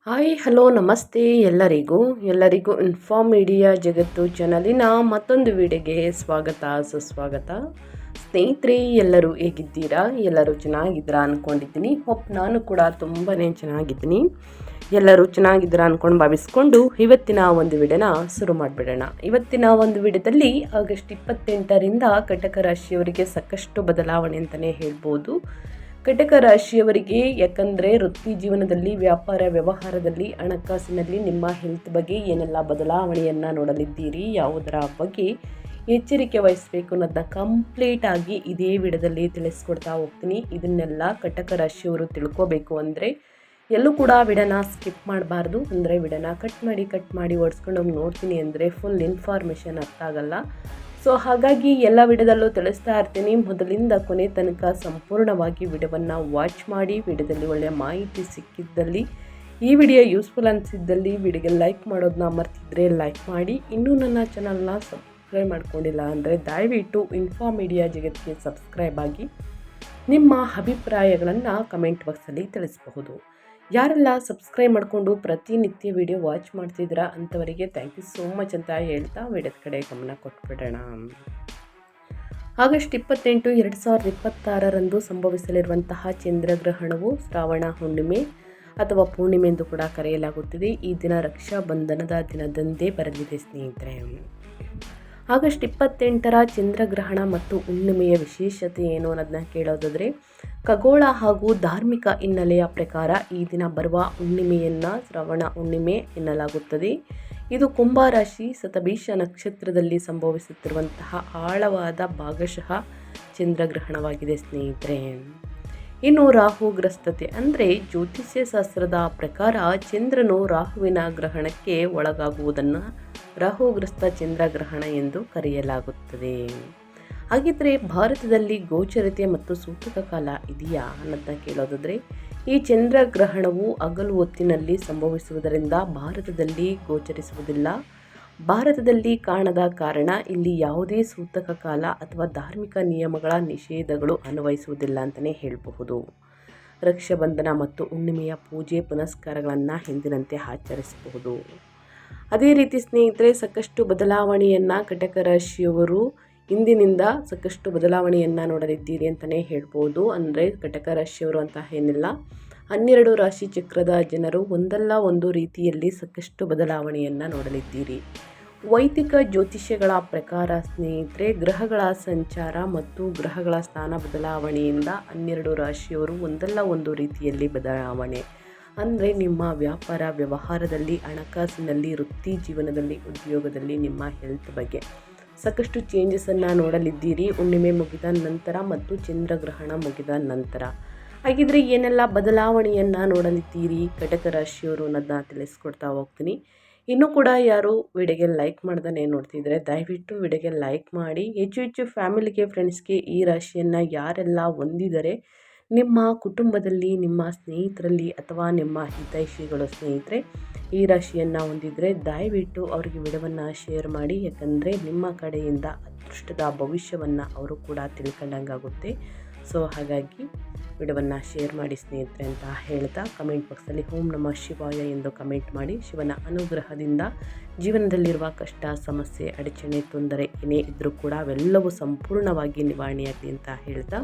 Hi hello ನಮಸ್ತೆ ಎಲ್ಲರಿಗೂ inform media ಜಗತ್ತು ಚಾನಲಿನ ಮತ್ತೊಂದು ವಿಡಿಯೋಗೆ ಸ್ವಾಗತ ಸುಸ್ವಾಗತ. ಸ್ನೇಹಿತರೆ, ಎಲ್ಲರೂ ಹೇಗಿದ್ದೀರಾ? ಎಲ್ಲರೂ ಚೆನ್ನಾಗಿದ್ದೀರಾ ಅಂದ್ಕೊಂಡಿದ್ದೀನಿ. ನಾನು ಕೂಡ ತುಂಬಾ ಚೆನ್ನಾಗಿದ್ದೀನಿ. ಎಲ್ಲರೂ ಚೆನ್ನಾಗಿದ್ದೀರಾ ಅಂದ್ಕೊಂಡು ಭಾವಿಸ್ಕೊಂಡು ಇವತ್ತಿನ ಒಂದು ವಿಡಿಯೋನ ಶುರು ಮಾಡಿಬಿಡೋಣ. ಇವತ್ತಿನ ಒಂದು ವಿಡಿಯೋದಲ್ಲಿ ಆಗಸ್ಟ್ 28ರಿಂದ ಕಟಕ ರಾಶಿಯವರಿಗೆ ಸಾಕಷ್ಟು ಬದಲಾವಣೆ ಅಂತಲೇ ಹೇಳ್ಬೋದು. ಕಟಕ ರಾಶಿಯವರಿಗೆ ಯಾಕಂದರೆ ವೃತ್ತಿ ಜೀವನದಲ್ಲಿ, ವ್ಯಾಪಾರ ವ್ಯವಹಾರದಲ್ಲಿ, ಹಣಕಾಸಿನಲ್ಲಿ ನಿಮ್ಮ ಹೆಲ್ತ್ ಬಗ್ಗೆ ಏನೆಲ್ಲ ಬದಲಾವಣೆಯನ್ನು ನೋಡಲಿದ್ದೀರಿ, ಯಾವುದರ ಬಗ್ಗೆ ಎಚ್ಚರಿಕೆ ವಹಿಸಬೇಕು ಅನ್ನೋದನ್ನ ಕಂಪ್ಲೀಟಾಗಿ ಇದೇ ವಿಡಿಯೋದಲ್ಲಿ ತಿಳಿಸ್ಕೊಡ್ತಾ ಹೋಗ್ತೀನಿ. ಇದನ್ನೆಲ್ಲ ಕಟಕ ರಾಶಿಯವರು ತಿಳ್ಕೋಬೇಕು ಅಂದರೆ ಎಲ್ಲೂ ಕೂಡ ವಿಡಿಯೋನ ಸ್ಕಿಪ್ ಮಾಡಬಾರ್ದು. ಅಂದರೆ ವಿಡಿಯೋನ ಕಟ್ ಮಾಡಿ ಓಡಿಸ್ಕೊಂಡು ಹೋಗಿ ನೋಡ್ತೀನಿ ಅಂದರೆ ಫುಲ್ ಇನ್ಫಾರ್ಮೇಷನ್ ಅರ್ಥ ಆಗಲ್ಲ. ಸೊ ಹಾಗಾಗಿ ಎಲ್ಲ ವಿಡಿಯೋದಲ್ಲೂ ತಿಳಿಸ್ತಾ ಇರ್ತೀನಿ. ಮೊದಲಿಂದ ಕೊನೆ ತನಕ ಸಂಪೂರ್ಣವಾಗಿ ವಿಡಿಯೋವನ್ನು ವಾಚ್ ಮಾಡಿ. ವಿಡಿಯೋದಲ್ಲಿ ಒಳ್ಳೆಯ ಮಾಹಿತಿ ಸಿಕ್ಕಿದ್ದಲ್ಲಿ, ಈ ವಿಡಿಯೋ ಯೂಸ್ಫುಲ್ ಅನಿಸಿದ್ದಲ್ಲಿ ವಿಡಿಯೋಗೆ ಲೈಕ್ ಮಾಡೋದನ್ನ ಮರ್ತಿದ್ರೆ ಲೈಕ್ ಮಾಡಿ. ಇನ್ನೂ ನನ್ನ ಚಾನಲ್ನ ಸಬ್ಸ್ಕ್ರೈಬ್ ಮಾಡ್ಕೊಂಡಿಲ್ಲ ಅಂದರೆ ದಯವಿಟ್ಟು ಇನ್ಫಾರ್ಮ್ ಮೀಡಿಯಾ ಜಗತ್ತಿಗೆ ಸಬ್ಸ್ಕ್ರೈಬ್ ಆಗಿ ನಿಮ್ಮ ಅಭಿಪ್ರಾಯಗಳನ್ನು ಕಮೆಂಟ್ ಬಾಕ್ಸಲ್ಲಿ ತಿಳಿಸಬಹುದು. ಯಾರೆಲ್ಲ ಸಬ್ಸ್ಕ್ರೈಬ್ ಮಾಡಿಕೊಂಡು ಪ್ರತಿನಿತ್ಯ ವಿಡಿಯೋ ವಾಚ್ ಮಾಡ್ತಿದ್ದೀರಾ ಅಂಥವರಿಗೆ ಥ್ಯಾಂಕ್ ಯು ಸೋ ಮಚ್ ಅಂತ ಹೇಳ್ತಾ ವಿಡಿಯೋದ ಕಡೆ ಗಮನ ಕೊಟ್ಬಿಡೋಣ. ಆಗಸ್ಟ್ 28, 2026ರಂದು ಸಂಭವಿಸಲಿರುವಂತಹ ಚಂದ್ರಗ್ರಹಣವು ಶ್ರಾವಣ ಹುಣ್ಣಿಮೆ ಅಥವಾ ಪೂರ್ಣಿಮೆ ಎಂದು ಕೂಡ ಕರೆಯಲಾಗುತ್ತದೆ. ಈ ದಿನ ರಕ್ಷಾಬಂಧನದ ದಿನದಂದೇ ಬರಲಿದೆ ಸ್ನೇಹಿತರೆ. ಆಗಸ್ಟ್ 28ರ ಚಂದ್ರಗ್ರಹಣ ಮತ್ತು ಹುಣ್ಣಿಮೆಯ ವಿಶೇಷತೆ ಏನು ಅನ್ನೋದನ್ನ ಕೇಳೋದಾದರೆ, ಖಗೋಳ ಹಾಗೂ ಧಾರ್ಮಿಕ ಹಿನ್ನೆಲೆಯ ಪ್ರಕಾರ ಈ ದಿನ ಬರುವ ಹುಣ್ಣಿಮೆಯನ್ನು ಶ್ರವಣ ಹುಣ್ಣಿಮೆ ಎನ್ನಲಾಗುತ್ತದೆ. ಇದು ಕುಂಭರಾಶಿ ಶತಭಿಷ ನಕ್ಷತ್ರದಲ್ಲಿ ಸಂಭವಿಸುತ್ತಿರುವಂತಹ ಆಳವಾದ ಭಾಗಶಃ ಚಂದ್ರಗ್ರಹಣವಾಗಿದೆ ಸ್ನೇಹಿತರೆ. ಇನ್ನು ರಾಹುಗ್ರಸ್ತತೆ ಅಂದರೆ ಜ್ಯೋತಿಷ್ಯ ಶಾಸ್ತ್ರದ ಪ್ರಕಾರ ಚಂದ್ರನು ರಾಹುವಿನ ಗ್ರಹಣಕ್ಕೆ ಒಳಗಾಗುವುದನ್ನು ರಾಹುಗ್ರಸ್ತ ಚಂದ್ರಗ್ರಹಣ ಎಂದು ಕರೆಯಲಾಗುತ್ತದೆ. ಹಾಗಿದ್ರೆ ಭಾರತದಲ್ಲಿ ಗೋಚರತೆ ಮತ್ತು ಸೂತಕ ಕಾಲ ಇದೆಯಾ ಅನ್ನೋದನ್ನ ಕೇಳೋದಾದರೆ, ಈ ಚಂದ್ರಗ್ರಹಣವು ಹಗಲು ಹೊತ್ತಿನಲ್ಲಿ ಸಂಭವಿಸುವುದರಿಂದ ಭಾರತದಲ್ಲಿ ಗೋಚರಿಸುವುದಿಲ್ಲ. ಭಾರತದಲ್ಲಿ ಕಾಣದ ಕಾರಣ ಇಲ್ಲಿ ಯಾವುದೇ ಸೂತಕ ಕಾಲ ಅಥವಾ ಧಾರ್ಮಿಕ ನಿಯಮಗಳ ನಿಷೇಧಗಳು ಅನ್ವಯಿಸುವುದಿಲ್ಲ ಅಂತಲೇ ಹೇಳಬಹುದು. ರಕ್ಷಾಬಂಧನ ಮತ್ತು ಹುಣ್ಣಿಮೆಯ ಪೂಜೆ ಪುನಸ್ಕಾರಗಳನ್ನು ಹಿಂದಿನಂತೆ ಆಚರಿಸಬಹುದು. ಅದೇ ರೀತಿ ಸ್ನೇಹಿತರೆ, ಸಾಕಷ್ಟು ಬದಲಾವಣೆಯನ್ನು ಕಟಕ ರಾಶಿಯವರು ಇಂದಿನಿಂದ ಸಾಕಷ್ಟು ಬದಲಾವಣೆಯನ್ನು ನೋಡಲಿದ್ದೀರಿ ಅಂತಲೇ ಹೇಳ್ಬೋದು. ಅಂದರೆ ಕಟಕ ರಾಶಿಯವರು ಅಂತ ಏನಿಲ್ಲ, 12 ರಾಶಿ ಚಕ್ರದ ಜನರು ಒಂದಲ್ಲ ಒಂದು ರೀತಿಯಲ್ಲಿ ಸಾಕಷ್ಟು ಬದಲಾವಣೆಯನ್ನು ನೋಡಲಿದ್ದೀರಿ. ವೈದಿಕ ಜ್ಯೋತಿಷ್ಯಗಳ ಪ್ರಕಾರ ಸ್ನೇಹಿತರೆ, ಗ್ರಹಗಳ ಸಂಚಾರ ಮತ್ತು ಗ್ರಹಗಳ ಸ್ಥಾನ ಬದಲಾವಣೆಯಿಂದ 12 ರಾಶಿಯವರು ಒಂದಲ್ಲ ಒಂದು ರೀತಿಯಲ್ಲಿ ಬದಲಾವಣೆ ಅಂದರೆ ನಿಮ್ಮ ವ್ಯಾಪಾರ ವ್ಯವಹಾರದಲ್ಲಿ, ಹಣಕಾಸಿನಲ್ಲಿ, ವೃತ್ತಿ ಜೀವನದಲ್ಲಿ, ಉದ್ಯೋಗದಲ್ಲಿ, ನಿಮ್ಮ ಹೆಲ್ತ್ ಬಗ್ಗೆ ಸಾಕಷ್ಟು ಚೇಂಜಸನ್ನು ನೋಡಲಿದ್ದೀರಿ ಹುಣ್ಣಿಮೆ ಮುಗಿದ ನಂತರ ಮತ್ತು ಚಂದ್ರಗ್ರಹಣ ಮುಗಿದ ನಂತರ. ಹಾಗಿದ್ರೆ ಏನೆಲ್ಲ ಬದಲಾವಣೆಯನ್ನು ನೋಡಲಿದ್ದೀರಿ ಕಟಕ ರಾಶಿಯವರು ಅನ್ನೋದನ್ನ ತಿಳಿಸ್ಕೊಡ್ತಾ ಹೋಗ್ತೀನಿ. ಇನ್ನೂ ಕೂಡ ಯಾರು ವಿಡಿಯೋಗೆ ಲೈಕ್ ಮಾಡ್ದೇ ನೋಡ್ತಿದ್ರೆ ದಯವಿಟ್ಟು ವಿಡಿಯೋಗೆ ಲೈಕ್ ಮಾಡಿ. ಹೆಚ್ಚು ಫ್ಯಾಮಿಲಿಗೆ, ಫ್ರೆಂಡ್ಸ್ಗೆ ಈ ರಾಶಿಯನ್ನು ಯಾರೆಲ್ಲ ಹೊಂದಿದರೆ ನಿಮ್ಮ ಕುಟುಂಬದಲ್ಲಿ, ನಿಮ್ಮ ಸ್ನೇಹಿತರಲ್ಲಿ ಅಥವಾ ನಿಮ್ಮ ಹಿತೈಷಿಗಳು ಸ್ನೇಹಿತರೆ ಈ ರಾಶಿಯನ್ನು ಹೊಂದಿದರೆ ದಯವಿಟ್ಟು ಅವರಿಗೆ ವಿಡಿಯೋವನ್ನು ಶೇರ್ ಮಾಡಿ. ಯಾಕಂದರೆ ನಿಮ್ಮ ಕಡೆಯಿಂದ ಅದೃಷ್ಟದ ಭವಿಷ್ಯವನ್ನು ಅವರು ಕೂಡ ತಿಳ್ಕೊಂಡಂಗಾಗುತ್ತೆ. ಸೊ ಹಾಗಾಗಿ ವಿಡಿಯೋವನ್ನು ಶೇರ್ ಮಾಡಿ ಸ್ನೇಹಿತರೆ ಅಂತ ಹೇಳ್ತಾ, ಕಮೆಂಟ್ ಬಾಕ್ಸಲ್ಲಿ ಓಂ ನಮಃ ಶಿವಾಯ ಎಂದು ಕಮೆಂಟ್ ಮಾಡಿ. ಶಿವನ ಅನುಗ್ರಹದಿಂದ ಜೀವನದಲ್ಲಿರುವ ಕಷ್ಟ, ಸಮಸ್ಯೆ, ಅಡಚಣೆ, ತೊಂದರೆ ಏನೇ ಇದ್ದರೂ ಕೂಡ ಅವೆಲ್ಲವೂ ಸಂಪೂರ್ಣವಾಗಿ ನಿವಾರಣೆಯಾಗಲಿ ಅಂತ ಹೇಳ್ತಾ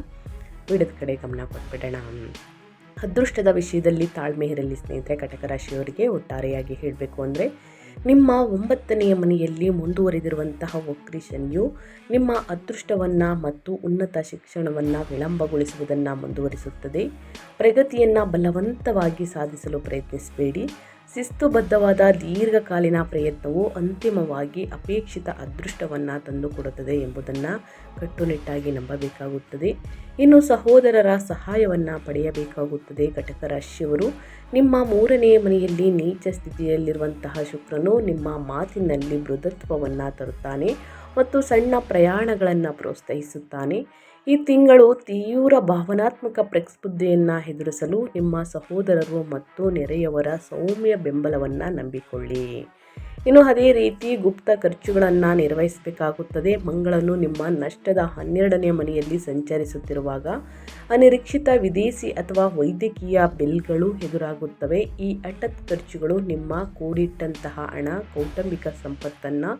ವಿಡಿಯೋದ ಕಡೆ ಗಮನ ಕೊಟ್ಬಿಡೋಣ. ಅದೃಷ್ಟದ ವಿಷಯದಲ್ಲಿ ತಾಳ್ಮೆ ಇರಲಿ ಸ್ನೇಹಿತರೆ. ಕಟಕ ರಾಶಿಯವರಿಗೆ ಒಟ್ಟಾರೆಯಾಗಿ ಹೇಳಬೇಕು ಅಂದರೆ, ನಿಮ್ಮ 9ನೆಯ ಮನೆಯಲ್ಲಿ ಮುಂದುವರೆದಿರುವಂತಹ ವಕ್ರಿ ಶನಿಯು ನಿಮ್ಮ ಅದೃಷ್ಟವನ್ನು ಮತ್ತು ಉನ್ನತ ಶಿಕ್ಷಣವನ್ನು ವಿಳಂಬಗೊಳಿಸುವುದನ್ನು ಮುಂದುವರಿಸುತ್ತದೆ. ಪ್ರಗತಿಯನ್ನು ಬಲವಂತವಾಗಿ ಸಾಧಿಸಲು ಪ್ರಯತ್ನಿಸಬೇಡಿ. ಶಿಸ್ತುಬದ್ಧವಾದ ದೀರ್ಘಕಾಲೀನ ಪ್ರಯತ್ನವು ಅಂತಿಮವಾಗಿ ಅಪೇಕ್ಷಿತ ಅದೃಷ್ಟವನ್ನು ತಂದುಕೊಡುತ್ತದೆ ಎಂಬುದನ್ನು ಕಟ್ಟುನಿಟ್ಟಾಗಿ ನಂಬಬೇಕಾಗುತ್ತದೆ. ಇನ್ನು ಸಹೋದರರ ಸಹಾಯವನ್ನು ಪಡೆಯಬೇಕಾಗುತ್ತದೆ. ಕಟಕ ರಾಶಿಯವರು, ನಿಮ್ಮ 3ನೇ ಮನೆಯಲ್ಲಿ ನೀಚ ಸ್ಥಿತಿಯಲ್ಲಿರುವಂತಹ ಶುಕ್ರನು ನಿಮ್ಮ ಮಾತಿನಲ್ಲಿ ಮೃದುತ್ವವನ್ನು ತರುತ್ತಾನೆ ಮತ್ತು ಸಣ್ಣ ಪ್ರಯಾಣಗಳನ್ನು ಪ್ರೋತ್ಸಾಹಿಸುತ್ತಾನೆ. ಈ ತಿಂಗಳು ತೀವ್ರ ಭಾವನಾತ್ಮಕ ಪ್ರಸ್ಫುದ್ಧತೆಯನ್ನು ಎದುರಿಸಲು ನಿಮ್ಮ ಸಹೋದರರು ಮತ್ತು ನೆರೆಯವರ ಸೌಮ್ಯ ಬೆಂಬಲವನ್ನು ನಂಬಿಕೊಳ್ಳಿ. ಇನ್ನು ಅದೇ ರೀತಿ ಗುಪ್ತ ಖರ್ಚುಗಳನ್ನು ನಿರ್ವಹಿಸಬೇಕಾಗುತ್ತದೆ. ಮಂಗಳನು ನಿಮ್ಮ ನಷ್ಟದ 12ನೇ ಮನೆಯಲ್ಲಿ ಸಂಚರಿಸುತ್ತಿರುವಾಗ ಅನಿರೀಕ್ಷಿತ ವಿದೇಶಿ ಅಥವಾ ವೈದ್ಯಕೀಯ ಬಿಲ್ಗಳು ಎದುರಾಗುತ್ತವೆ. ಈ ಹಠಾತ್ ಖರ್ಚುಗಳು ನಿಮ್ಮ ಕೂಡಿಟ್ಟಂತಹ ಹಣ, ಕೌಟುಂಬಿಕ ಸಂಪತ್ತನ್ನು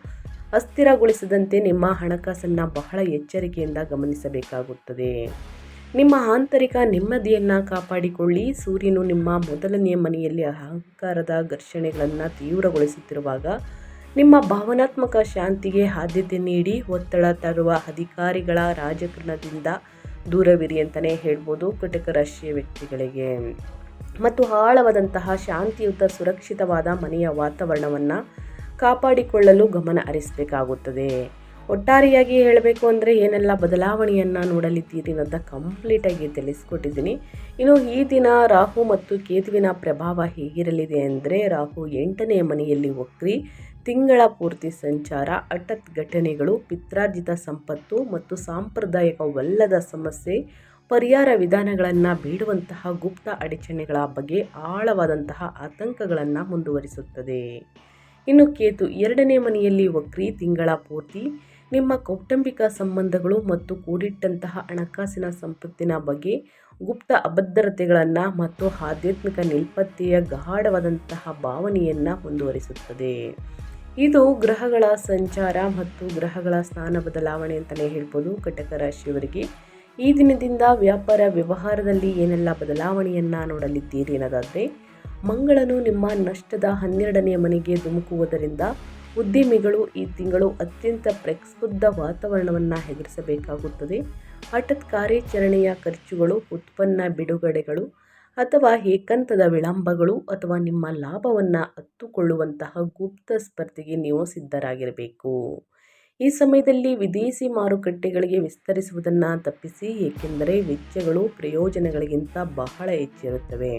ಅಸ್ಥಿರಗೊಳಿಸದಂತೆ ನಿಮ್ಮ ಹಣಕಾಸನ್ನು ಬಹಳ ಎಚ್ಚರಿಕೆಯಿಂದ ಗಮನಿಸಬೇಕಾಗುತ್ತದೆ. ನಿಮ್ಮ ಆಂತರಿಕ ನೆಮ್ಮದಿಯನ್ನು ಕಾಪಾಡಿಕೊಳ್ಳಿ. ಸೂರ್ಯನು ನಿಮ್ಮ ಮೊದಲನೆಯ ಮನೆಯಲ್ಲಿ ಅಹಂಕಾರದ ಘರ್ಷಣೆಗಳನ್ನು ತೀವ್ರಗೊಳಿಸುತ್ತಿರುವಾಗ ನಿಮ್ಮ ಭಾವನಾತ್ಮಕ ಶಾಂತಿಗೆ ಆದ್ಯತೆ ನೀಡಿ. ಒತ್ತಡ ತರುವ ಅಧಿಕಾರಿಗಳ ರಾಜಕಾರಣದಿಂದ ದೂರವಿರಿ ಅಂತಲೇ ಹೇಳ್ಬೋದು ಕಟಕ ರಾಶಿಯ ವ್ಯಕ್ತಿಗಳಿಗೆ. ಮತ್ತು ಆಳವಾದಂತಹ ಶಾಂತಿಯುತ ಸುರಕ್ಷಿತವಾದ ಮನೆಯ ವಾತಾವರಣವನ್ನು ಕಾಪಾಡಿಕೊಳ್ಳಲು ಗಮನ ಹರಿಸಬೇಕಾಗುತ್ತದೆ. ಒಟ್ಟಾರೆಯಾಗಿ ಹೇಳಬೇಕು ಅಂದರೆ ಏನೆಲ್ಲ ಬದಲಾವಣೆಯನ್ನು ನೋಡಲಿದ್ದೀರಿ ಅನ್ನೋದನ್ನ ಕಂಪ್ಲೀಟಾಗಿ ತಿಳಿಸ್ಕೊಟ್ಟಿದ್ದೀನಿ. ಇನ್ನು ಈ ದಿನ ರಾಹು ಮತ್ತು ಕೇತುವಿನ ಪ್ರಭಾವ ಹೇಗಿರಲಿದೆ ಅಂದರೆ, ರಾಹು 8ನೇ ಮನೆಯಲ್ಲಿ ವಕ್ರಿ, ತಿಂಗಳ ಪೂರ್ತಿ ಸಂಚಾರ, ಹಠಾತ್ ಘಟನೆಗಳು, ಪಿತ್ರಾರ್ಜಿತ ಸಂಪತ್ತು ಮತ್ತು ಸಾಂಪ್ರದಾಯಿಕವಲ್ಲದ ಸಮಸ್ಯೆ ಪರಿಹಾರ ವಿಧಾನಗಳನ್ನು ಬೇಡುವಂತಹ ಗುಪ್ತ ಅಡಚಣೆಗಳ ಬಗ್ಗೆ ಆಳವಾದಂತಹ ಆತಂಕಗಳನ್ನು ಮುಂದುವರಿಸುತ್ತದೆ. ಇನ್ನು ಕೇತು 2ನೇ ಮನೆಯಲ್ಲಿ ವಕ್ರಿ, ತಿಂಗಳ ಪೂರ್ತಿ ನಿಮ್ಮ ಕೌಟುಂಬಿಕ ಸಂಬಂಧಗಳು ಮತ್ತು ಕೂಡಿಟ್ಟಂತಹ ಹಣಕಾಸಿನ ಸಂಪತ್ತಿನ ಬಗ್ಗೆ ಗುಪ್ತ ಅಭದ್ರತೆಗಳನ್ನು ಮತ್ತು ಆಧ್ಯಾತ್ಮಿಕ ನಿಲ್ಪತ್ತೆಯ ಗಾಢವಾದಂತಹ ಭಾವನೆಯನ್ನು ಮುಂದುವರಿಸುತ್ತದೆ. ಇದು ಗ್ರಹಗಳ ಸಂಚಾರ ಮತ್ತು ಗ್ರಹಗಳ ಸ್ಥಾನ ಬದಲಾವಣೆ ಅಂತಲೇ ಹೇಳ್ಬೋದು ಕಟಕ ರಾಶಿಯವರಿಗೆ. ಈ ದಿನದಿಂದ ವ್ಯಾಪಾರ ವ್ಯವಹಾರದಲ್ಲಿ ಏನೆಲ್ಲ ಬದಲಾವಣೆಯನ್ನು ನೋಡಲಿದ್ದೀರಿ ಅನ್ನೋದಾದರೆ, ಮಂಗಳನು ನಿಮ್ಮ ನಷ್ಟದ 12ನೇ ಮನೆಗೆ ಧುಮುಕುವುದರಿಂದ ಉದ್ಯಮಿಗಳು ಈ ತಿಂಗಳು ಅತ್ಯಂತ ಪ್ರಕ್ಷುಬ್ಧ ವಾತಾವರಣವನ್ನು ಎದುರಿಸಬೇಕಾಗುತ್ತದೆ. ಹಠಾತ್ ಕಾರ್ಯಾಚರಣೆಯ ಖರ್ಚುಗಳು, ಉತ್ಪನ್ನ ಬಿಡುಗಡೆಗಳು ಅಥವಾ ಏಕಾಂತದ ವಿಳಂಬಗಳು ಅಥವಾ ನಿಮ್ಮ ಲಾಭವನ್ನು ಹತ್ತುಕೊಳ್ಳುವಂತಹ ಗುಪ್ತ ಸ್ಪರ್ಧೆಗೆ ನೀವು ಸಿದ್ಧರಾಗಿರಬೇಕು. ಈ ಸಮಯದಲ್ಲಿ ವಿದೇಶಿ ಮಾರುಕಟ್ಟೆಗಳಿಗೆ ವಿಸ್ತರಿಸುವುದನ್ನು ತಪ್ಪಿಸಿ, ಏಕೆಂದರೆ ವೆಚ್ಚಗಳು ಪ್ರಯೋಜನಗಳಿಗಿಂತ ಬಹಳ ಹೆಚ್ಚಿರುತ್ತವೆ.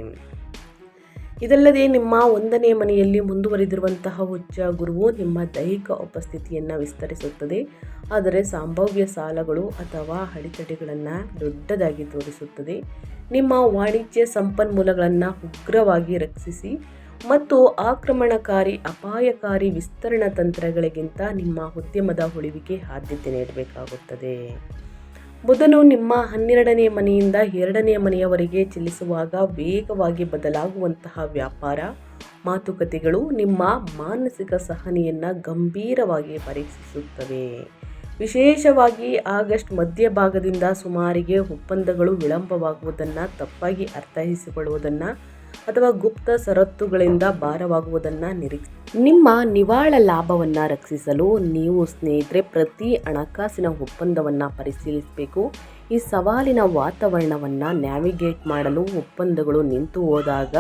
ಇದಲ್ಲದೆ ನಿಮ್ಮ 1ನೇ ಮನೆಯಲ್ಲಿ ಮುಂದುವರಿದಿರುವಂತಹ ಉಚ್ಚ ಗುರುವು ನಿಮ್ಮ ದೈಹಿಕ ಉಪಸ್ಥಿತಿಯನ್ನು ವಿಸ್ತರಿಸುತ್ತದೆ, ಆದರೆ ಸಂಭಾವ್ಯ ಸಾಲಗಳು ಅಥವಾ ಅಡೆತಡೆಗಳನ್ನು ದೊಡ್ಡದಾಗಿ ತೋರಿಸುತ್ತದೆ. ನಿಮ್ಮ ವಾಣಿಜ್ಯ ಸಂಪನ್ಮೂಲಗಳನ್ನು ಉಗ್ರವಾಗಿ ರಕ್ಷಿಸಿ ಮತ್ತು ಆಕ್ರಮಣಕಾರಿ ಅಪಾಯಕಾರಿ ವಿಸ್ತರಣಾ ತಂತ್ರಗಳಿಗಿಂತ ನಿಮ್ಮ ಉದ್ಯಮದ ಉಳಿವಿಗೆ ಆದ್ಯತೆ ನೀಡಬೇಕಾಗುತ್ತದೆ. ಬುಧನು ನಿಮ್ಮ 12ನೇ ಮನೆಯಿಂದ 2ನೇ ಮನೆಯವರೆಗೆ ಚಲಿಸುವಾಗ ವೇಗವಾಗಿ ಬದಲಾಗುವಂತಹ ವ್ಯಾಪಾರ ಮಾತುಕತೆಗಳು ನಿಮ್ಮ ಮಾನಸಿಕ ಸಹನೆಯನ್ನು ಗಂಭೀರವಾಗಿ ಪರೀಕ್ಷಿಸುತ್ತವೆ. ವಿಶೇಷವಾಗಿ ಆಗಸ್ಟ್ ಮಧ್ಯಭಾಗದಿಂದ ಸುಮಾರಿಗೆ ಒಪ್ಪಂದಗಳು ವಿಳಂಬವಾಗುವುದನ್ನು, ತಪ್ಪಾಗಿ ಅರ್ಥೈಸಿಕೊಳ್ಳುವುದನ್ನು ಅಥವಾ ಗುಪ್ತ ಷರತ್ತುಗಳಿಂದ ಭಾರವಾಗುವುದನ್ನು ನಿರೀಕ್ಷಿಸಿ. ನಿಮ್ಮ ನಿವ್ವಳ ಲಾಭವನ್ನು ರಕ್ಷಿಸಲು ನೀವು ಸ್ನೇಹಿತರೆ ಪ್ರತಿ ಹಣಕಾಸಿನ ಒಪ್ಪಂದವನ್ನು ಪರಿಶೀಲಿಸಬೇಕು. ಈ ಸವಾಲಿನ ವಾತಾವರಣವನ್ನು ನ್ಯಾವಿಗೇಟ್ ಮಾಡಲು ಒಪ್ಪಂದಗಳು ನಿಂತು ಹೋದಾಗ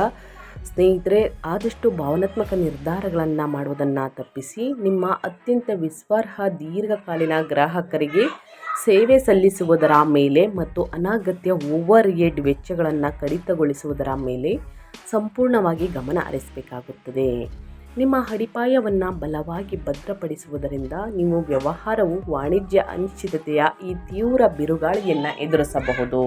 ಸ್ನೇಹಿತರೆ ಆದಷ್ಟು ಭಾವನಾತ್ಮಕ ನಿರ್ಧಾರಗಳನ್ನು ಮಾಡುವುದನ್ನು ತಪ್ಪಿಸಿ. ನಿಮ್ಮ ಅತ್ಯಂತ ವಿಶ್ವಾಸಾರ್ಹ ದೀರ್ಘಕಾಲೀನ ಗ್ರಾಹಕರಿಗೆ ಸೇವೆ ಸಲ್ಲಿಸುವುದರ ಮೇಲೆ ಮತ್ತು ಅನಗತ್ಯ ಓವರ್ ಹೆಡ್ ವೆಚ್ಚಗಳನ್ನು ಕಡಿತಗೊಳಿಸುವುದರ ಮೇಲೆ ಸಂಪೂರ್ಣವಾಗಿ ಗಮನ ಹರಿಸಬೇಕಾಗುತ್ತದೆ. ನಿಮ್ಮ ಅಡಿಪಾಯವನ್ನು ಬಲವಾಗಿ ಭದ್ರಪಡಿಸುವುದರಿಂದ ನೀವು ವ್ಯವಹಾರವು ವಾಣಿಜ್ಯ ಅನಿಶ್ಚಿತತೆಯ ಈ ತೀವ್ರ ಬಿರುಗಾಳಿಯನ್ನು ಎದುರಿಸಬಹುದು.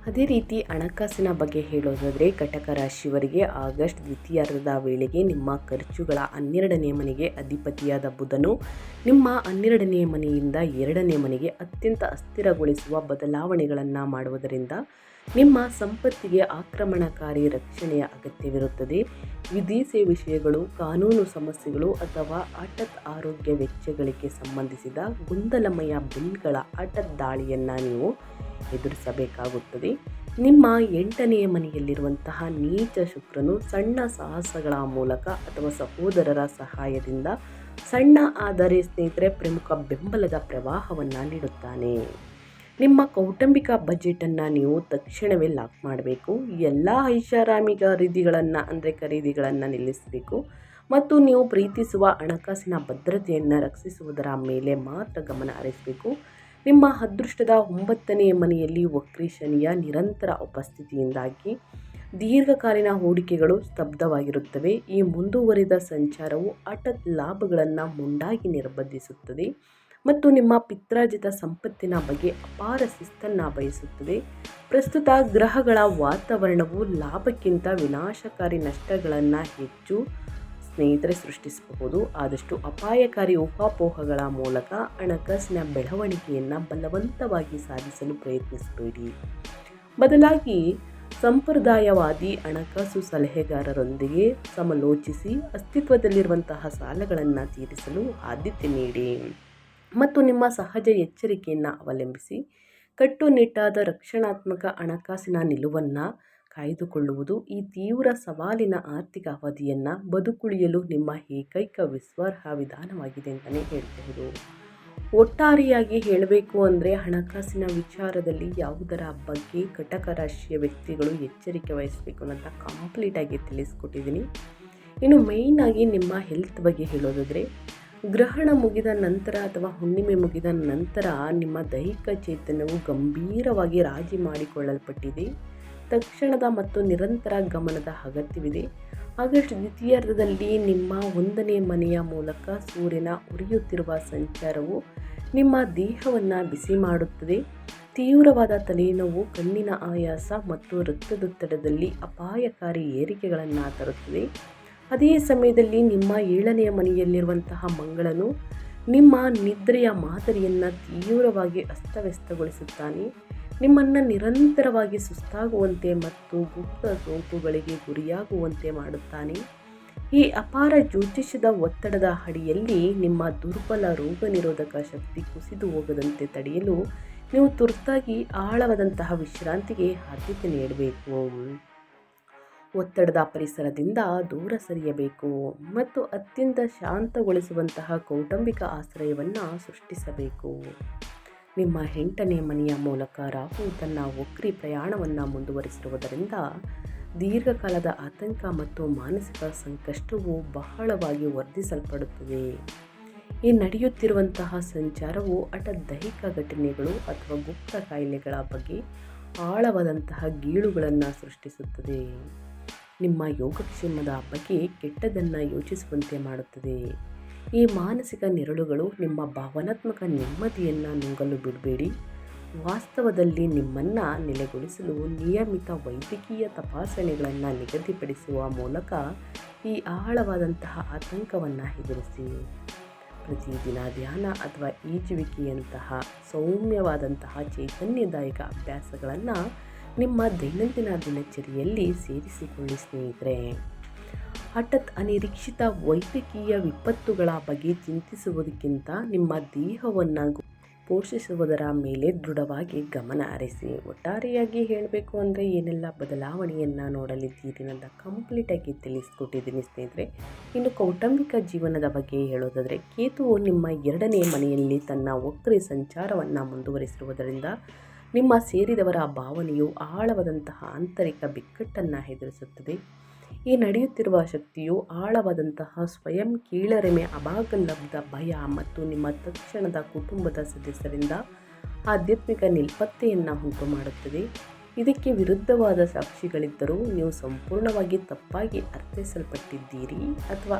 ಅದೇ ರೀತಿ ಹಣಕಾಸಿನ ಬಗ್ಗೆ ಹೇಳೋದಾದರೆ, ಕಟಕ ರಾಶಿಯವರಿಗೆ ಆಗಸ್ಟ್ ದ್ವಿತೀಯಾರ್ಧದ ವೇಳೆಗೆ ನಿಮ್ಮ ಖರ್ಚುಗಳ 12ನೇ ಮನೆಗೆ ಅಧಿಪತಿಯಾದ ಬುಧನು ನಿಮ್ಮ 12ನೇ ಮನೆಯಿಂದ 2ನೇ ಮನೆಗೆ ಅತ್ಯಂತ ಅಸ್ಥಿರಗೊಳಿಸುವ ಬದಲಾವಣೆಗಳನ್ನು ಮಾಡುವುದರಿಂದ ನಿಮ್ಮ ಸಂಪತ್ತಿಗೆ ಆಕ್ರಮಣಕಾರಿ ರಕ್ಷಣೆಯ ಅಗತ್ಯವಿರುತ್ತದೆ. ವಿದೇಶಿ ವಿಷಯಗಳು, ಕಾನೂನು ಸಮಸ್ಯೆಗಳು ಅಥವಾ ಹಠಾತ್ ಆರೋಗ್ಯ ವೆಚ್ಚಗಳಿಗೆ ಸಂಬಂಧಿಸಿದ ಗೊಂದಲಮಯ ಬಿಲ್ಗಳ ಹಠಾತ್ ದಾಳಿಯನ್ನು ನೀವು ಎದುರಿಸಬೇಕಾಗುತ್ತದೆ. ನಿಮ್ಮ 8ನೇ ಮನೆಯಲ್ಲಿರುವಂತಹ ನೀಚ ಶುಕ್ರನು ಸಣ್ಣ ಸಾಹಸಗಳ ಮೂಲಕ ಅಥವಾ ಸಹೋದರರ ಸಹಾಯದಿಂದ ಸಣ್ಣ ಆದರೆ ಸ್ನೇಹಿತರೆ ಪ್ರಮುಖ ಬೆಂಬಲದ ಪ್ರವಾಹವನ್ನು ನೀಡುತ್ತಾನೆ. ನಿಮ್ಮ ಕೌಟುಂಬಿಕ ಬಜೆಟನ್ನು ನೀವು ತಕ್ಷಣವೇ ಲಾಕ್ ಮಾಡಬೇಕು. ಎಲ್ಲ ಐಷಾರಾಮಿ ಖರೀದಿಗಳನ್ನು ನಿಲ್ಲಿಸಬೇಕು ಮತ್ತು ನೀವು ಪ್ರೀತಿಸುವ ಹಣಕಾಸಿನ ಭದ್ರತೆಯನ್ನು ರಕ್ಷಿಸುವುದರ ಮೇಲೆ ಮಾತ್ರ ಗಮನ ಹರಿಸಬೇಕು. ನಿಮ್ಮ ಅದೃಷ್ಟದ 9ನೇ ಮನೆಯಲ್ಲಿ ವಕ್ರಿ ಶನಿಯ ನಿರಂತರ ಉಪಸ್ಥಿತಿಯಿಂದಾಗಿ ದೀರ್ಘಕಾಲೀನ ಹೂಡಿಕೆಗಳು ಸ್ತಬ್ಧವಾಗಿರುತ್ತವೆ. ಈ ಮುಂದುವರಿದ ಸಂಚಾರವು ಹಠಾತ್ ಲಾಭಗಳನ್ನು ಮುಂದಾಗಿ ನಿರ್ಬಂಧಿಸುತ್ತದೆ ಮತ್ತು ನಿಮ್ಮ ಪಿತ್ರಾರ್ಜಿತ ಸಂಪತ್ತಿನ ಬಗ್ಗೆ ಅಪಾರ ಶಿಸ್ತನ್ನು ಬಯಸುತ್ತದೆ. ಪ್ರಸ್ತುತ ಗ್ರಹಗಳ ವಾತಾವರಣವು ಲಾಭಕ್ಕಿಂತ ವಿನಾಶಕಾರಿ ನಷ್ಟಗಳನ್ನು ಹೆಚ್ಚು ಸ್ನೇಹಿತರೆ ಸೃಷ್ಟಿಸಬಹುದು. ಆದಷ್ಟು ಅಪಾಯಕಾರಿ ಊಹಾಪೋಹಗಳ ಮೂಲಕ ಹಣಕಾಸಿನ ಬೆಳವಣಿಗೆಯನ್ನು ಬಲವಂತವಾಗಿ ಸಾಧಿಸಲು ಪ್ರಯತ್ನಿಸಬೇಡಿ. ಬದಲಾಗಿ ಸಂಪ್ರದಾಯವಾದಿ ಹಣಕಾಸು ಸಲಹೆಗಾರರೊಂದಿಗೆ ಸಮಾಲೋಚಿಸಿ ಅಸ್ತಿತ್ವದಲ್ಲಿರುವಂತಹ ಸಾಲಗಳನ್ನು ತೀರಿಸಲು ಆದ್ಯತೆ ನೀಡಿ ಮತ್ತು ನಿಮ್ಮ ಸಹಜ ಎಚ್ಚರಿಕೆಯನ್ನು ಅವಲಂಬಿಸಿ ಕಟ್ಟುನಿಟ್ಟಾದ ರಕ್ಷಣಾತ್ಮಕ ಹಣಕಾಸಿನ ನಿಲುವನ್ನು ಕಾಯ್ದುಕೊಳ್ಳುವುದು ಈ ತೀವ್ರ ಸವಾಲಿನ ಆರ್ಥಿಕ ಅವಧಿಯನ್ನು ಬದುಕುಳಿಯಲು ನಿಮ್ಮ ಏಕೈಕ ವಿಶ್ವಾಸಾರ್ಹ ವಿಧಾನವಾಗಿದೆ ಅಂತಲೇ ಹೇಳಬಹುದು. ಒಟ್ಟಾರೆಯಾಗಿ ಹೇಳಬೇಕು ಅಂದರೆ ಹಣಕಾಸಿನ ವಿಚಾರದಲ್ಲಿ ಯಾವುದರ ಬಗ್ಗೆ ಕಟಕ ರಾಶಿಯ ವ್ಯಕ್ತಿಗಳು ಎಚ್ಚರಿಕೆ ವಹಿಸಬೇಕು ಅಂತ ಕಂಪ್ಲೀಟಾಗಿ ತಿಳಿಸ್ಕೊಟ್ಟಿದ್ದೀನಿ. ಇನ್ನು ಮೇಯ್ನಾಗಿ ನಿಮ್ಮ ಹೆಲ್ತ್ ಬಗ್ಗೆ ಹೇಳೋದಾದರೆ ಗ್ರಹಣ ಮುಗಿದ ನಂತರ ಅಥವಾ ಹುಣ್ಣಿಮೆ ಮುಗಿದ ನಂತರ ನಿಮ್ಮ ದೈಹಿಕ ಚೈತನ್ಯವು ಗಂಭೀರವಾಗಿ ರಾಜಿ ಮಾಡಿಕೊಳ್ಳಲ್ಪಟ್ಟಿದೆ. ತಕ್ಷಣದ ಮತ್ತು ನಿರಂತರ ಗಮನದ ಅಗತ್ಯವಿದೆ. ಆಗಸ್ಟ್ ದ್ವಿತೀಯಾರ್ಧದಲ್ಲಿ ನಿಮ್ಮ 1ನೇ ಮನೆಯ ಮೂಲಕ ಸೂರ್ಯನ ಉರಿಯುತ್ತಿರುವ ಸಂಚಾರವು ನಿಮ್ಮ ದೇಹವನ್ನು ಬಿಸಿ ಮಾಡುತ್ತದೆ. ತೀವ್ರವಾದ ತಲೆನೋವು, ಕಣ್ಣಿನ ಆಯಾಸ ಮತ್ತು ರಕ್ತದೊತ್ತಡದಲ್ಲಿ ಅಪಾಯಕಾರಿ ಏರಿಕೆಗಳನ್ನು ತರುತ್ತದೆ. ಅದೇ ಸಮಯದಲ್ಲಿ ನಿಮ್ಮ 7ನೇ ಮನೆಯಲ್ಲಿರುವಂತಹ ಮಂಗಳನು ನಿಮ್ಮ ನಿದ್ರೆಯ ಮಾದರಿಯನ್ನು ತೀವ್ರವಾಗಿ ಅಸ್ತವ್ಯಸ್ತಗೊಳಿಸುತ್ತಾನೆ. ನಿಮ್ಮನ್ನು ನಿರಂತರವಾಗಿ ಸುಸ್ತಾಗುವಂತೆ ಮತ್ತು ಗುಪ್ತ ಸೋಂಕುಗಳಿಗೆ ಗುರಿಯಾಗುವಂತೆ ಮಾಡುತ್ತಾನೆ. ಈ ಅಪಾರ ಜ್ಯೋತಿಷ್ಯದ ಒತ್ತಡದ ಅಡಿಯಲ್ಲಿ ನಿಮ್ಮ ದುರ್ಬಲ ರೋಗ ನಿರೋಧಕ ಶಕ್ತಿ ಕುಸಿದು ಹೋಗದಂತೆ ತಡೆಯಲು ನೀವು ತುರ್ತಾಗಿ ಆಳವಾದಂತಹ ವಿಶ್ರಾಂತಿಗೆ ಆದ್ಯತೆ ನೀಡಬೇಕು. ಒತ್ತಡದ ಪರಿಸರದಿಂದ ದೂರ ಸರಿಯಬೇಕು ಮತ್ತು ಅತ್ಯಂತ ಶಾಂತಗೊಳಿಸುವಂತಹ ಕೌಟುಂಬಿಕ ಆಶ್ರಯವನ್ನು ಸೃಷ್ಟಿಸಬೇಕು. ನಿಮ್ಮ 8ನೇ ಮನೆಯ ಮೂಲಕ ರಾಹು ತನ್ನ ವಕ್ರಿ ಪ್ರಯಾಣವನ್ನು ಮುಂದುವರಿಸಿರುವುದರಿಂದ ದೀರ್ಘಕಾಲದ ಆತಂಕ ಮತ್ತು ಮಾನಸಿಕ ಸಂಕಷ್ಟವು ಬಹಳವಾಗಿ ವರ್ಧಿಸಲ್ಪಡುತ್ತದೆ. ಈ ನಡೆಯುತ್ತಿರುವಂತಹ ಸಂಚಾರವು ದೈಹಿಕ ಘಟನೆಗಳು ಅಥವಾ ಗುಪ್ತ ಕಾಯಿಲೆಗಳ ಬಗ್ಗೆ ಆಳವಾದಂತಹ ಗೀಳುಗಳನ್ನು ಸೃಷ್ಟಿಸುತ್ತದೆ. ನಿಮ್ಮ ಯೋಗಕ್ಷೇಮದ ಬಗ್ಗೆ ಕೆಟ್ಟದನ್ನು ಯೋಚಿಸುವಂತೆ ಮಾಡುತ್ತದೆ. ಈ ಮಾನಸಿಕ ನೆರಳುಗಳು ನಿಮ್ಮ ಭಾವನಾತ್ಮಕ ನೆಮ್ಮದಿಯನ್ನು ನುಂಗಲು ಬಿಡಬೇಡಿ. ವಾಸ್ತವದಲ್ಲಿ ನಿಮ್ಮನ್ನು ನೆಲೆಗೊಳಿಸಲು ನಿಯಮಿತ ವೈದ್ಯಕೀಯ ತಪಾಸಣೆಗಳನ್ನು ನಿಗದಿಪಡಿಸುವ ಮೂಲಕ ಈ ಆಳವಾದಂತಹ ಆತಂಕವನ್ನು ಎದುರಿಸಿ. ಪ್ರತಿದಿನ ಧ್ಯಾನ ಅಥವಾ ಈಜುವಿಕೆಯಂತಹ ಸೌಮ್ಯವಾದಂತಹ ಚೈತನ್ಯದಾಯಕ ಅಭ್ಯಾಸಗಳನ್ನು ನಿಮ್ಮ ದೈನಂದಿನ ದಿನಚರಿಯಲ್ಲಿ ಸೇರಿಸಿಕೊಳ್ಳಿ ಸ್ನೇಹಿತರೆ. ಹಠಾತ್ ಅನಿರೀಕ್ಷಿತ ವೈದ್ಯಕೀಯ ವಿಪತ್ತುಗಳ ಬಗ್ಗೆ ಚಿಂತಿಸುವುದಕ್ಕಿಂತ ನಿಮ್ಮ ದೇಹವನ್ನು ಪೋಷಿಸುವುದರ ಮೇಲೆ ದೃಢವಾಗಿ ಗಮನ ಹರಿಸಿ. ಒಟ್ಟಾರೆಯಾಗಿ ಹೇಳಬೇಕು ಅಂದರೆ ಏನೆಲ್ಲ ಬದಲಾವಣೆಯನ್ನು ನೋಡಲಿದ್ದೀರಿ ಅಂತ ಕಂಪ್ಲೀಟಾಗಿ ತಿಳಿಸ್ಕೊಟ್ಟಿದ್ದೀನಿ ಸ್ನೇಹಿತರೆ. ಇನ್ನು ಕೌಟುಂಬಿಕ ಜೀವನದ ಬಗ್ಗೆ ಹೇಳೋದಾದರೆ ಕೇತುವು ನಿಮ್ಮ 2ನೇ ಮನೆಯಲ್ಲಿ ತನ್ನ ವಕ್ರಿ ಸಂಚಾರವನ್ನು ಮುಂದುವರಿಸಿರುವುದರಿಂದ ನಿಮ್ಮ ಸೇರಿದವರ ಭಾವನೆಯು ಆಳವಾದಂತಹ ಆಂತರಿಕ ಬಿಕ್ಕಟ್ಟನ್ನು ಎದುರಿಸುತ್ತದೆ. ಈ ನಡೆಯುತ್ತಿರುವ ಶಕ್ತಿಯು ಆಳವಾದಂತಹ ಸ್ವಯಂ ಕೀಳರಿಮೆ, ಅಭಾಗಲಬ್ಧ ಭಯ ಮತ್ತು ನಿಮ್ಮ ತಕ್ಷಣದ ಕುಟುಂಬದ ಸದಸ್ಯರಿಂದ ಆಧ್ಯಾತ್ಮಿಕ ನಿಲ್ಪತ್ತೆಯನ್ನು ಉಂಟು ಮಾಡುತ್ತದೆ. ಇದಕ್ಕೆ ವಿರುದ್ಧವಾದ ಸಾಕ್ಷಿಗಳಿದ್ದರೂ ನೀವು ಸಂಪೂರ್ಣವಾಗಿ ತಪ್ಪಾಗಿ ಅರ್ಥೈಸಲ್ಪಟ್ಟಿದ್ದೀರಿ ಅಥವಾ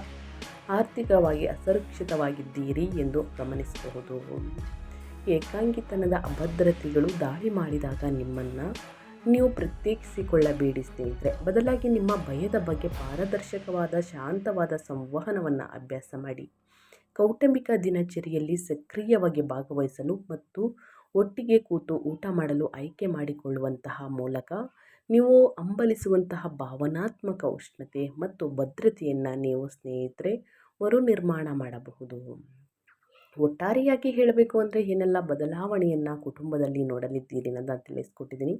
ಆರ್ಥಿಕವಾಗಿ ಅಸುರಕ್ಷಿತವಾಗಿದ್ದೀರಿ ಎಂದು ಗಮನಿಸಬಹುದು. ಏಕಾಂಗಿತನದ ಅಭದ್ರತೆಗಳು ದಾಳಿ ಮಾಡಿದಾಗ ನಿಮ್ಮನ್ನು ನೀವು ಪ್ರತ್ಯೇಕಿಸಿಕೊಳ್ಳಬೇಡಿ ಸ್ನೇಹಿತರೆ. ಬದಲಾಗಿ ನಿಮ್ಮ ಭಯದ ಬಗ್ಗೆ ಪಾರದರ್ಶಕವಾದ ಶಾಂತವಾದ ಸಂವಹನವನ್ನು ಅಭ್ಯಾಸ ಮಾಡಿ. ಕೌಟುಂಬಿಕ ದಿನಚರಿಯಲ್ಲಿ ಸಕ್ರಿಯವಾಗಿ ಭಾಗವಹಿಸಲು ಮತ್ತು ಒಟ್ಟಿಗೆ ಕೂತು ಊಟ ಮಾಡಲು ಆಯ್ಕೆ ಮಾಡಿಕೊಳ್ಳುವಂತಹ ಮೂಲಕ ನೀವು ಹಂಬಲಿಸುವಂತಹ ಭಾವನಾತ್ಮಕ ಉಷ್ಣತೆ ಮತ್ತು ಭದ್ರತೆಯನ್ನು ನೀವು ಸ್ನೇಹಿತರೆ ಮರುನಿರ್ಮಾಣ ಮಾಡಬಹುದು. ಒಟ್ಟಾರೆಯಾಗಿ ಹೇಳಬೇಕು ಅಂದರೆ ಏನೆಲ್ಲ ಬದಲಾವಣೆಯನ್ನು ಕುಟುಂಬದಲ್ಲಿ ನೋಡಲಿದ್ದೀರಿ ಅಂತ ತಿಳಿಸ್ಕೊಟ್ಟಿದ್ದೀನಿ.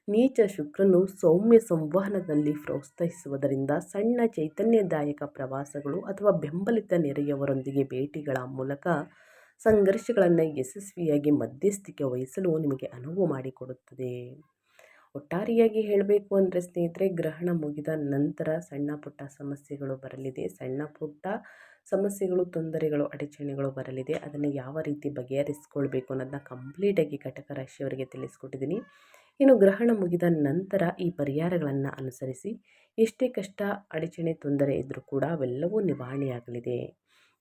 ನೀಚ ಶುಕ್ರನು ಸೌಮ್ಯ ಸಂವಹನದಲ್ಲಿ ಪ್ರೋತ್ಸಾಹಿಸುವುದರಿಂದ ಸಣ್ಣ ಚೈತನ್ಯದಾಯಕ ಪ್ರವಾಸಗಳು ಅಥವಾ ಬೆಂಬಲಿತ ನೆರೆಯವರೊಂದಿಗೆ ಭೇಟಿಗಳ ಮೂಲಕ ಸಂಘರ್ಷಗಳನ್ನು ಯಶಸ್ವಿಯಾಗಿ ಮಧ್ಯಸ್ಥಿಕೆ ವಹಿಸಲು ನಿಮಗೆ ಅನುವು ಮಾಡಿಕೊಡುತ್ತದೆ. ಒಟ್ಟಾರೆಯಾಗಿ ಹೇಳಬೇಕು ಅಂದರೆ ಸ್ನೇಹಿತರೆ ಗ್ರಹಣ ಮುಗಿದ ನಂತರ ಸಣ್ಣ ಪುಟ್ಟ ಸಮಸ್ಯೆಗಳು ಬರಲಿದೆ. ಸಣ್ಣ ಪುಟ್ಟ ಸಮಸ್ಯೆಗಳು, ತೊಂದರೆಗಳು, ಅಡಚಣೆಗಳು ಬರಲಿದೆ. ಅದನ್ನು ಯಾವ ರೀತಿ ಬಗೆಹರಿಸ್ಕೊಳ್ಬೇಕು ಅನ್ನೋದನ್ನ ಕಂಪ್ಲೀಟಾಗಿ ಕಟಕ ರಾಶಿಯವರಿಗೆ ತಿಳಿಸ್ಕೊಟ್ಟಿದ್ದೀನಿ. ಇನ್ನು ಗ್ರಹಣ ಮುಗಿದ ನಂತರ ಈ ಪರಿಹಾರಗಳನ್ನು ಅನುಸರಿಸಿ ಎಷ್ಟೇ ಕಷ್ಟ, ಅಡಚಣೆ, ತೊಂದರೆ ಇದ್ದರೂ ಕೂಡ ಅವೆಲ್ಲವೂ ನಿವಾರಣೆಯಾಗಲಿದೆ.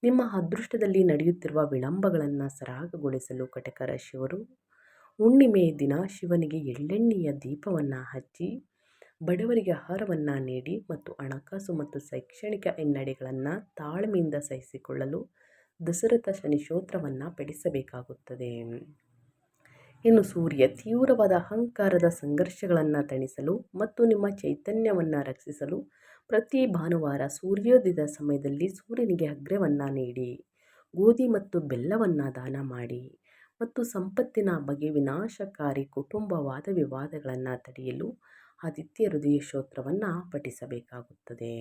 ನಿಮ್ಮ ಅದೃಷ್ಟದಲ್ಲಿ ನಡೆಯುತ್ತಿರುವ ವಿಳಂಬಗಳನ್ನು ಸರಾಗಗೊಳಿಸಲು ಕಟಕ ರಾಶಿಯವರು ಹುಣ್ಣಿಮೆಯ ದಿನ ಶಿವನಿಗೆ ಎಳ್ಳೆಣ್ಣೆಯ ದೀಪವನ್ನು ಹಚ್ಚಿ ಬಡವರಿಗೆ ಆಹಾರವನ್ನು ನೀಡಿ ಮತ್ತು ಹಣಕಾಸು ಮತ್ತು ಶೈಕ್ಷಣಿಕ ಹಿನ್ನಡೆಗಳನ್ನು ತಾಳ್ಮೆಯಿಂದ ಸಹಿಸಿಕೊಳ್ಳಲು ದಶರಥ ಶನಿ ಸ್ತೋತ್ರವನ್ನು ಪಠಿಸಬೇಕಾಗುತ್ತದೆ. ಇನ್ನು ಸೂರ್ಯ ತೀವ್ರವಾದ ಅಹಂಕಾರದ ಸಂಘರ್ಷಗಳನ್ನು ತಣಿಸಲು ಮತ್ತು ನಿಮ್ಮ ಚೈತನ್ಯವನ್ನು ರಕ್ಷಿಸಲು ಪ್ರತಿ ಭಾನುವಾರ ಸೂರ್ಯೋದಯದ ಸಮಯದಲ್ಲಿ ಸೂರ್ಯನಿಗೆ ಅರ್ಘ್ಯವನ್ನು ನೀಡಿ, ಗೋಧಿ ಮತ್ತು ಬೆಲ್ಲವನ್ನು ದಾನ ಮಾಡಿ ಮತ್ತು ಸಂಪತ್ತಿನ ಬಗ್ಗೆ ವಿನಾಶಕಾರಿ ಕುಟುಂಬ ವಾದ ವಿವಾದಗಳನ್ನು ತಡೆಯಲು ಆದಿತ್ಯ ಹೃದಯ ಸ್ತೋತ್ರವನ್ನು ಪಠಿಸಬೇಕಾಗುತ್ತದೆ.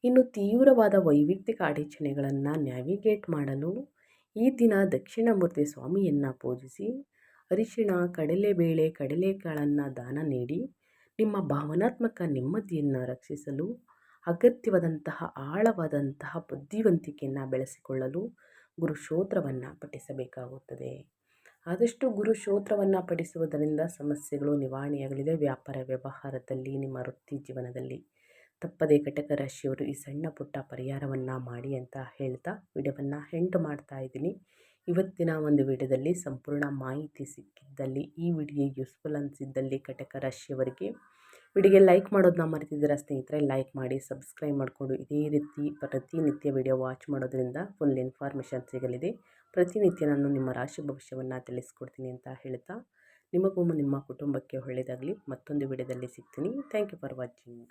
ಇನ್ನು ತೀವ್ರವಾದ ವೈಯಕ್ತಿಕ ಅಡಚಣೆಗಳನ್ನು ನ್ಯಾವಿಗೇಟ್ ಮಾಡಲು ಈ ದಿನ ದಕ್ಷಿಣಾಮೂರ್ತಿ ಸ್ವಾಮಿಯನ್ನು ಪೂಜಿಸಿ ಅರಿಶಿಣ, ಕಡಲೆಬೇಳೆ, ಕಡಲೆಕಾಳನ್ನು ದಾನ ನೀಡಿ ನಿಮ್ಮ ಭಾವನಾತ್ಮಕ ನೆಮ್ಮದಿಯನ್ನು ರಕ್ಷಿಸಲು ಅಗತ್ಯವಾದಂತಹ ಆಳವಾದಂತಹ ಬುದ್ಧಿವಂತಿಕೆಯನ್ನು ಬೆಳೆಸಿಕೊಳ್ಳಲು ಗುರು ಸ್ತೋತ್ರವನ್ನು ಪಠಿಸಬೇಕಾಗುತ್ತದೆ. ಆದಷ್ಟು ಗುರು ಸ್ತೋತ್ರವನ್ನು ಪಠಿಸುವುದರಿಂದ ಸಮಸ್ಯೆಗಳು ನಿವಾರಣೆಯಾಗಲಿದೆ. ವ್ಯಾಪಾರ ವ್ಯವಹಾರದಲ್ಲಿ, ನಿಮ್ಮ ವೃತ್ತಿ ಜೀವನದಲ್ಲಿ ತಪ್ಪದೇ ಕಟಕ ರಾಶಿಯವರು ಈ ಸಣ್ಣ ಪುಟ್ಟ ಪರಿಹಾರವನ್ನು ಮಾಡಿ ಅಂತ ಹೇಳ್ತಾ ವಿಡಿಯೋವನ್ನು ಎಂಡ್ ಮಾಡ್ತಾ ಇದ್ದೀನಿ. ಇವತ್ತಿನ ಒಂದು ವಿಡಿಯೋದಲ್ಲಿ ಸಂಪೂರ್ಣ ಮಾಹಿತಿ ಸಿಕ್ಕಿದ್ದಲ್ಲಿ, ಈ ವಿಡಿಯೋ ಯೂಸ್ಫುಲ್ ಅನಿಸಿದ್ದಲ್ಲಿ ಕಟಕ ರಾಶಿಯವರಿಗೆ ವಿಡಿಯೋಗೆ ಲೈಕ್ ಮಾಡೋದನ್ನ ಮರೆತಿದ್ದೀರಾ ಸ್ನೇಹಿತರೆ, ಲೈಕ್ ಮಾಡಿ, ಸಬ್ಸ್ಕ್ರೈಬ್ ಮಾಡಿಕೊಂಡು ಇದೇ ರೀತಿ ಪ್ರತಿನಿತ್ಯ ವಿಡಿಯೋ ವಾಚ್ ಮಾಡೋದ್ರಿಂದ ಫುಲ್ ಇನ್ಫಾರ್ಮೇಷನ್ ಸಿಗಲಿದೆ. ಪ್ರತಿನಿತ್ಯ ನಾನು ನಿಮ್ಮ ರಾಶಿ ಭವಿಷ್ಯವನ್ನು ತಿಳಿಸ್ಕೊಡ್ತೀನಿ ಅಂತ ಹೇಳ್ತಾ ನಿಮಗೂ ನಿಮ್ಮ ಕುಟುಂಬಕ್ಕೆ ಒಳ್ಳೆಯದಾಗಲಿ. ಮತ್ತೊಂದು ವಿಡಿಯೋದಲ್ಲಿ ಸಿಗ್ತೀನಿ. Thank you for watching.